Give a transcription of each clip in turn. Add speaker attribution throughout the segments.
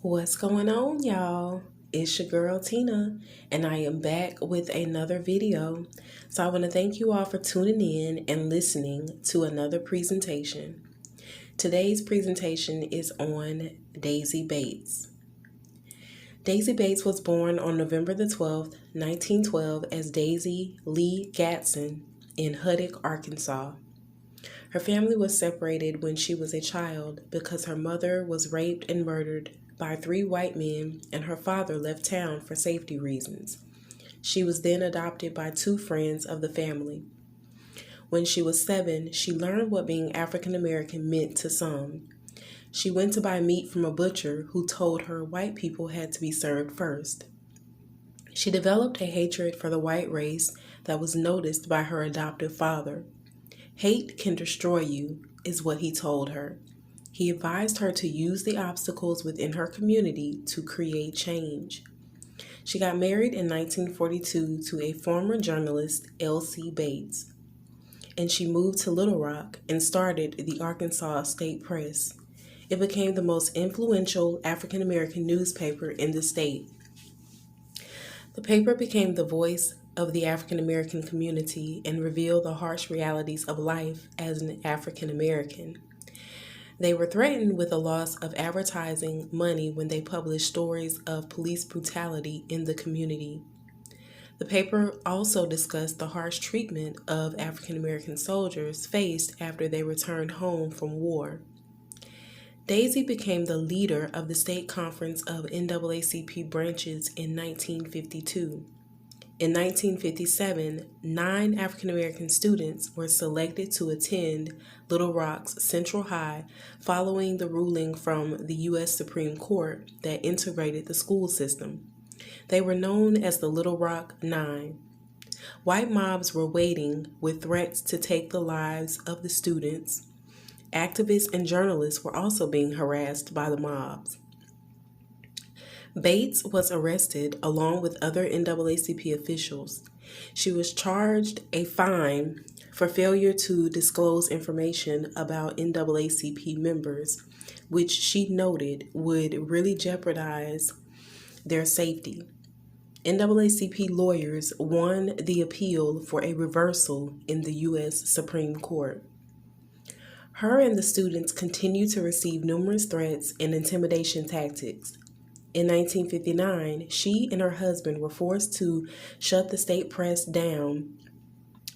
Speaker 1: What's going on, y'all? It's your girl Tina, and I am back with another video. So, I want to thank you all for tuning in and listening to another presentation. Today's presentation is on Daisy Bates. Daisy Bates was born on November the 12th, 1912, as Daisy Lee Gatson in Huddock, Arkansas. Her family was separated when she was a child because her mother was raped and murdered by three white men and her father left town for safety reasons. She was then adopted by two friends of the family. When she was 7, she learned what being African American meant to some. She went to buy meat from a butcher who told her white people had to be served first. She developed a hatred for the white race that was noticed by her adoptive father. "Hate can destroy you," is what he told her. He advised her to use the obstacles within her community to create change. She got married in 1942 to a former journalist, L.C. Bates, and she moved to Little Rock and started the Arkansas State Press. It became the most influential African American newspaper in the state. The paper became the voice of the African American community and revealed the harsh realities of life as an African American. They were threatened with a loss of advertising money when they published stories of police brutality in the community. The paper also discussed the harsh treatment of African American soldiers faced after they returned home from war. Daisy became the leader of the State Conference of NAACP branches in 1952. In 1957, 9 African American students were selected to attend Little Rock's Central High following the ruling from the U.S. Supreme Court that integrated the school system. They were known as the Little Rock Nine. White mobs were waiting with threats to take the lives of the students. Activists and journalists were also being harassed by the mobs. Bates was arrested along with other NAACP officials. She was charged a fine for failure to disclose information about NAACP members, which she noted would really jeopardize their safety. NAACP lawyers won the appeal for a reversal in the U.S. Supreme Court. Her and the students continued to receive numerous threats and intimidation tactics. In 1959, she and her husband were forced to shut the state press down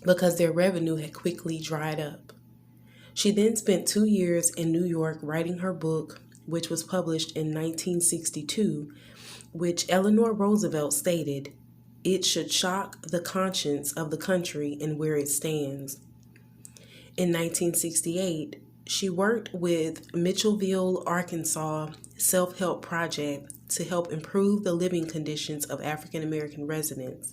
Speaker 1: because their revenue had quickly dried up. She then spent 2 years in New York writing her book, which was published in 1962, which Eleanor Roosevelt stated, "It should shock the conscience of the country and where it stands." In 1968, she worked with Mitchellville, Arkansas Self-Help Project to help improve the living conditions of African American residents.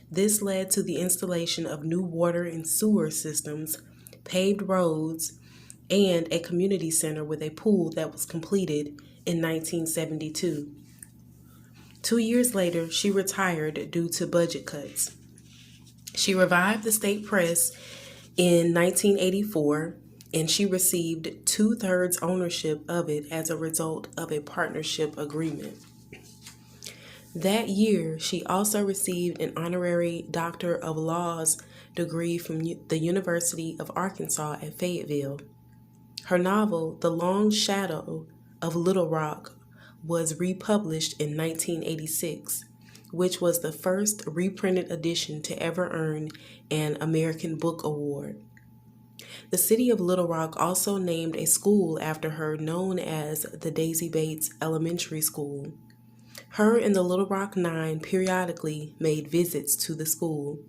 Speaker 1: This led to the installation of new water and sewer systems, paved roads, and a community center with a pool that was completed in 1972. 2 years later, she retired due to budget cuts. She revived the state press in 1984, and she received 2/3 ownership of it as a result of a partnership agreement. That year, she also received an honorary Doctor of Laws degree from the University of Arkansas at Fayetteville. Her novel, The Long Shadow of Little Rock, was republished in 1986, which was the first reprinted edition to ever earn an American Book Award. The city of Little Rock also named a school after her known as the Daisy Bates Elementary School. Her and the Little Rock Nine periodically made visits to the school.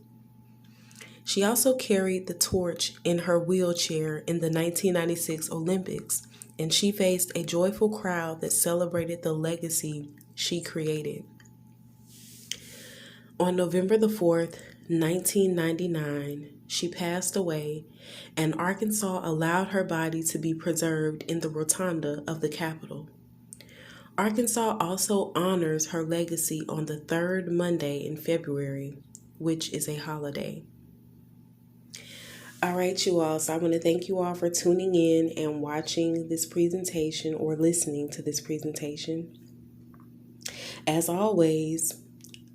Speaker 1: She also carried the torch in her wheelchair in the 1996 Olympics, and she faced a joyful crowd that celebrated the legacy she created. On November the 4th, 1999, she passed away, and Arkansas allowed her body to be preserved in the rotunda of the Capitol. Arkansas also honors her legacy on the third Monday in February, which is a holiday. All right, you all, so I want to thank you all for tuning in and watching this presentation or listening to this presentation. As always,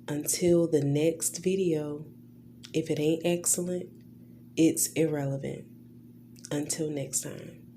Speaker 1: until the next video, if it ain't excellent, it's irrelevant. Until next time.